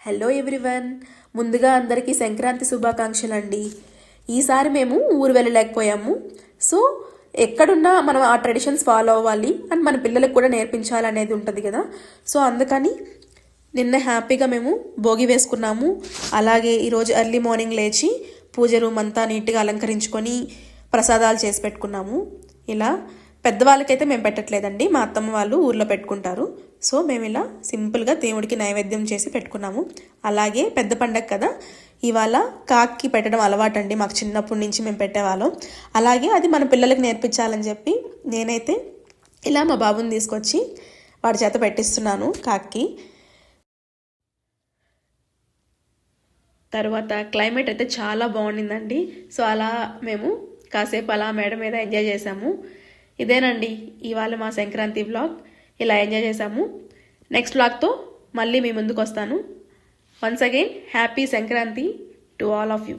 Hello everyone, ముందుగా అందరికీ సంక్రాంతి శుభాకాంక్షలు అండి. ఈసారి మేము ఊరు వెళ్ళలేకపోయాము. సో ఎక్కడున్నా మనం ఆ ట్రెడిషన్స్ ఫాలో అవ్వాలి అండ్ మన పిల్లలకు కూడా నేర్పించాలనేది ఉంటుంది కదా. సో అందుకని నిన్న హ్యాపీగా మేము భోగి వేసుకున్నాము. అలాగే ఈరోజు ఎర్లీ మార్నింగ్ లేచి పూజ రూమ్ అంతా నీట్గా అలంకరించుకొని ప్రసాదాలు చేసి పెట్టుకున్నాము. ఇలా పెద్దవాళ్ళకైతే మేము పెట్టట్లేదండి, మా అత్తమ్మ వాళ్ళు ఊర్లో పెట్టుకుంటారు. సో మేము ఇలా సింపుల్గా దేవుడికి నైవేద్యం చేసి పెట్టుకున్నాము. అలాగే పెద్ద పండగ కదా, ఇవాళ కాకి పెట్టడం అలవాటండి, మాకు చిన్నప్పటి నుంచి మేము పెట్టేవాళ్ళం. అలాగే అది మన పిల్లలకి నేర్పించాలని చెప్పి నేనైతే ఇలా మా బాబుని తీసుకొచ్చి వాడి చేత పెట్టిస్తున్నాను కాకి. తర్వాత క్లైమేట్ అయితే చాలా బాగుండిందండి. సో అలా మేము కాసేపు అలా మేడ మీద ఎంజాయ్ చేసాము. ఇదేనండి ఇవాళ మా సంక్రాంతి వ్లాగ్. ఇలా ఎంజాయ్ చేసాము. నెక్స్ట్ వ్లాగ్తో మళ్ళీ మీ ముందుకు వస్తాను. Once again happy Sankranti to all of you.